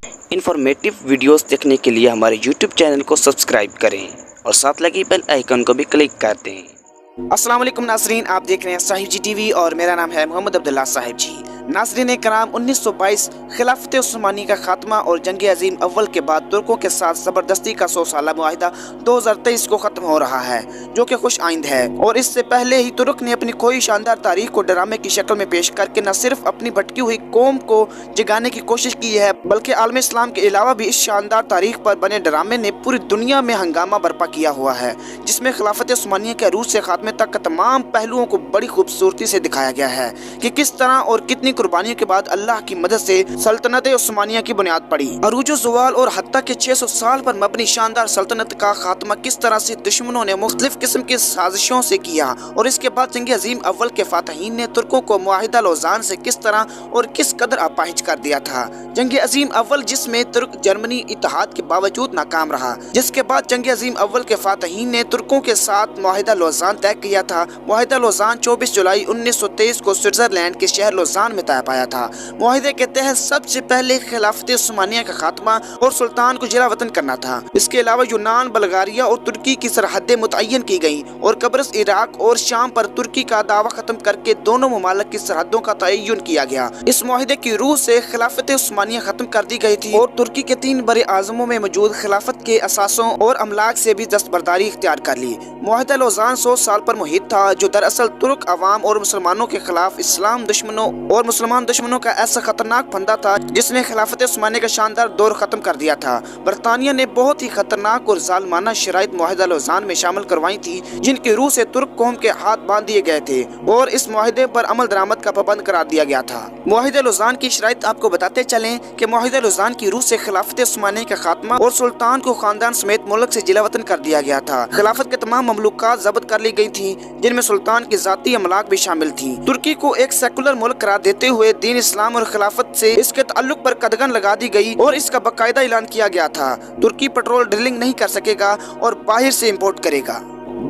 Informative videos देखने के लिए हमारे यूट्यूब चैनल को सब्सक्राइब करें और साथ लगी बेल आइकन को भी क्लिक कर दें। अस्सलाम वालेकुम नाज़रीन, आप देख रहे हैं साहिब जी टीवी और मेरा नाम है मोहम्मद अब्दुल्ला साहिब जी। नाज़रीन कराम, 1922 खिलाफत उस्मानी का खात्मा और जंग अजीम अव्वल के बाद तुर्कों के साथ ज़बरदस्ती का 100 साला मुआहिदा 2023 को ख़त्म हो रहा है, जो कि खुश आइंद है। और इससे पहले ही तुर्क ने अपनी खोई शानदार तारीख को ड्रामे की शक्ल में पेश करके न सिर्फ अपनी भटकी हुई कौम को जगाने की कोशिश की है, बल्कि आलम इस्लाम के अलावा भी इस शानदार तारीख पर बने ड्रामे ने पूरी दुनिया में हंगामा बर्पा किया हुआ है, जिसमें खिलाफत उस्मानिया के अरूज से खात्मे तक के तमाम पहलुओं को बड़ी खूबसूरती से दिखाया गया है कि किस तरह और कितनी कुर्बानियों के बाद अल्लाह की मदद से सल्तनत उस्मानिया की बुनियाद पड़ी। अरूज ज़वाल और हत्ता के 600 साल पर मबनी शानदार सल्तनत का खात्मा किस तरह से दुश्मनों ने मुख्तलिफ किस्म की साजिशों से किया और इसके बाद जंग अजीम अव्वल के फातहीन ने तुर्कों को मुआहिदा लौज़ान से किस तरह और किस कदर अपाहिज कर दिया था। जंग अजीम अव्वल जिसमें तुर्क जर्मनी इत्तेहाद के बावजूद नाकाम रहा, जिसके बाद जंग अजीम अव्वल के फातहीन ने तुर्कों के साथ मुआहिदा लौज़ान तय किया था। मुआहिदा लौज़ान 24 जुलाई 1923 को स्विट्जरलैंड के शहर लौज़ान में तय पाया था। मुआहिदे के तहत सबसे पहले खिलाफत उस्मानिया का खात्मा और सुल्तान को जिला वतन करना था। इसके अलावा यूनान, बल्गारिया और तुर्की की सरहदें मुतय्यन की गईं और कब्रस, इराक और शाम पर तुर्की का दावा खत्म करके दोनों मुमालिक की सरहदों का तयन किया गया। इस मुआहिदे की रूह से खिलाफत उस्मानिया खत्म कर दी गई थी और तुर्की के 3 बड़े आज़मों में मौजूद खिलाफत के असासों और अमलाक से भी दस्तबरदारी इख्तियार कर ली। मुआहिदा लौज़ान 100 साल पर मुहित था, जो दरअसल तुर्क अवाम और मुसलमानों के खिलाफ इस्लाम दुश्मनों और मुसलमान दुश्मनों का ऐसा खतरनाक फंदा था जिसने खिलाफत उस्मानिया का शानदार दौर खत्म कर दिया था। बरतानिया ने बहुत ही खतरनाक और जालमाना शराइत मुआहिदा लौज़ान में शामिल करवाई थी, जिनकी रूह से तुर्क कौम के हाथ बांध दिए गए थे और इस मुआहिदे पर अमल दरामद का पाबंद करार दिया गया था। मुआहिदा लौज़ान की शराइत आपको बताते चलें कि मुआहिदा लौज़ान की रूह से खिलाफत उस्मानिया का खात्मा और सुल्तान को खानदान समेत मुल्क से जिला वतन कर दिया गया था। खिलाफत के तमाम ममलूकात जब्त कर ली गई थी, जिनमें सुल्तान की जाती अमलाक भी शामिल थी। तुर्की को एक सेकुलर मुल्क करार देते हुए दीन इस्लाम और खिलाफत से इसके ताल्लुक पर कदगन लगा दी गई और इसका बाकायदा ऐलान किया गया था। तुर्की पेट्रोल ड्रिलिंग नहीं कर सकेगा और बाहर से इंपोर्ट करेगा।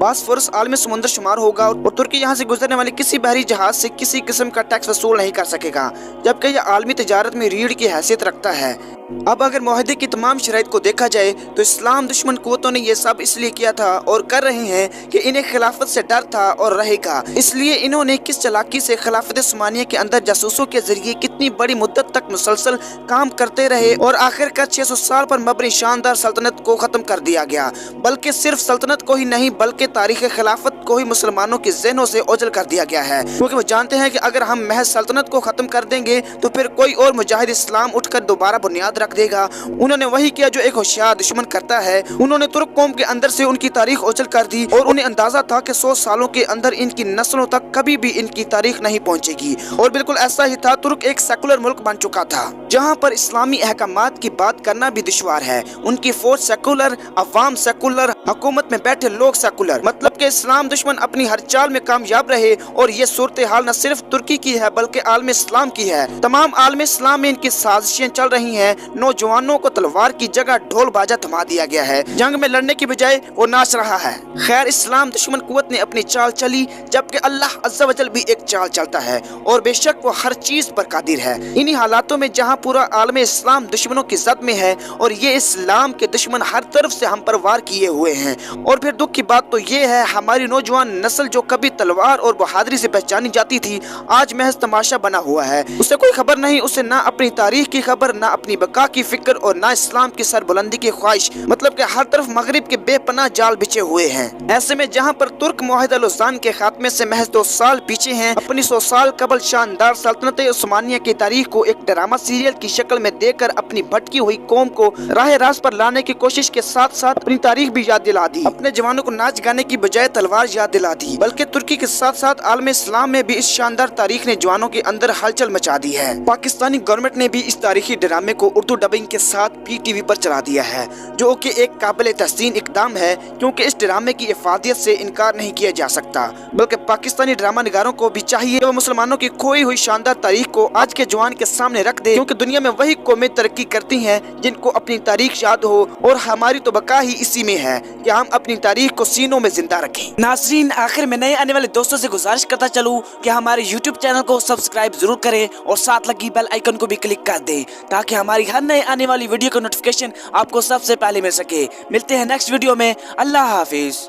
बास्फोरस आलमी समुद्र शुमार होगा और तुर्की यहाँ से गुजरने वाले किसी बहरी जहाज से किसी किस्म का टैक्स वसूल नहीं कर सकेगा, जबकि यह आलमी तिजारत में रीढ़ की हैसियत रखता है। अब अगर मुआहिदे की तमाम शराइत को देखा जाए तो इस्लाम दुश्मन कुव्वतों ने यह सब इसलिए किया था और कर रहे हैं कि इन्हें खिलाफत से डर था और रहेगा। इसलिए इन्होंने किस चालाकी से खिलाफत उस्मानिया के अंदर जासूसों के जरिए कितनी बड़ी मुद्दत तक मुसलसल काम करते रहे और आखिरकार 600 साल पर मबनी शानदार सल्तनत को खत्म कर दिया गया। बल्कि सिर्फ सल्तनत को ही नहीं बल्कि तारीख खिलाफत को ही मुसलमानों के ज़हनों से ओझल कर दिया गया है, क्योंकि वो जानते हैं कि अगर हम महज सल्तनत को खत्म कर देंगे तो फिर कोई और मुजाहिद इस्लाम उठकर दोबारा बुनियाद रख देगा। उन्होंने वही किया जो एक होशियार दुश्मन करता है। उन्होंने तुर्क कौम के अंदर से उनकी तारीख ओझल कर दी और उन्हें अंदाजा था कि 100 सालों के अंदर इनकी नस्लों तक कभी भी इनकी तारीख नहीं पहुंचेगी। और बिल्कुल ऐसा ही था। तुर्क एक सेकुलर मुल्क बन चुका था, जहां पर इस्लामी अहकामात की बात करना भी दुश्वार है। उनकी फौज सेकुलर, अवाम सेकुलर, हुकूमत में बैठे लोग सेकुलर, मतलब कि इस्लाम दुश्मन अपनी हर चाल में कामयाब रहे। और ये सूरत हाल न सिर्फ तुर्की की है बल्कि आलम इस्लाम की है। तमाम आलम इस्लाम में इनकी साजिशें चल रही हैं। नौजवानों को तलवार की जगह ढोल बाजा थमा दिया गया है। जंग में लड़ने की बजाय वो नाच रहा है। खैर, इस्लाम दुश्मन कुव्वत ने अपनी चाल चली, जबकि अल्लाह अज़्ज़ा वजल भी एक चाल चलता है और बेशक वो हर चीज पर कादिर है। इन्हीं हालातों में जहाँ पूरा आलम इस्लाम दुश्मनों की जद में है और ये इस्लाम के दुश्मन हर तरफ से हम पर वार किए हुए हैं। और फिर दुख की बात तो ये है, हमारी नौजवान नस्ल जो कभी तलवार और बहादुरी से पहचानी जाती थी, आज महज तमाशा बना हुआ है। उसे कोई खबर नहीं, उसे ना अपनी तारीख की खबर, ना अपनी बका की फिक्र और ना इस्लाम की सरबुलंदी की ख्वाहिश। मतलब कि हर तरफ मगरिब के बेपनाह जाल बिछे हुए हैं। ऐसे में जहाँ पर तुर्क मुआहिदा लौज़ान के खात्मे से महज 2 साल पीछे हैं, अपनी 100 साल कबल शानदार सल्तनत उस्मानिया की तारीख को एक ड्रामा सीरियल की शक्ल में देकर अपनी भटकी हुई कौम को राह रास्त पर लाने की कोशिश के साथ साथ अपनी तारीख भी याद दिला दी। अपने जवानों को नाच गाने की बजाय तलवार याद दिला दी। बल्कि तुर्की के साथ साथ आलम इस्लाम में भी इस शानदार तारीख ने जवानों के अंदर हलचल मचा दी है। पाकिस्तानी गवर्नमेंट ने भी इस तारीखी ड्रामे को उर्दू डबिंग के साथ PTV पर चला दिया है, जो कि एक काबिल तहसीन इकदाम है, क्योंकि इस ड्रामे की इफादियत से इनकार नहीं किया जा सकता। बल्कि पाकिस्तानी ड्रामा निगारों को भी चाहिए कि वो मुसलमानों की खोई हुई शानदार तारीख को आज के जवान के सामने रख दे, क्योंकि दुनिया में वही कौमें तरक्की करती हैं जिनको अपनी तारीख याद हो और हमारी तो बका ही इसी में है कि हम अपनी तारीख को सीनों में जिंदा रखें। नाज़रीन, आखिर में नए आने वाले दोस्तों से गुजारिश करता चलूं कि हमारे YouTube चैनल को सब्सक्राइब जरूर करें और साथ लगी बेल आइकन को भी क्लिक कर दें, ताकि हमारी हर नए आने वाली वीडियो का नोटिफिकेशन आपको सबसे पहले मिल सके। मिलते हैं नेक्स्ट वीडियो में। अल्लाह हाफिज।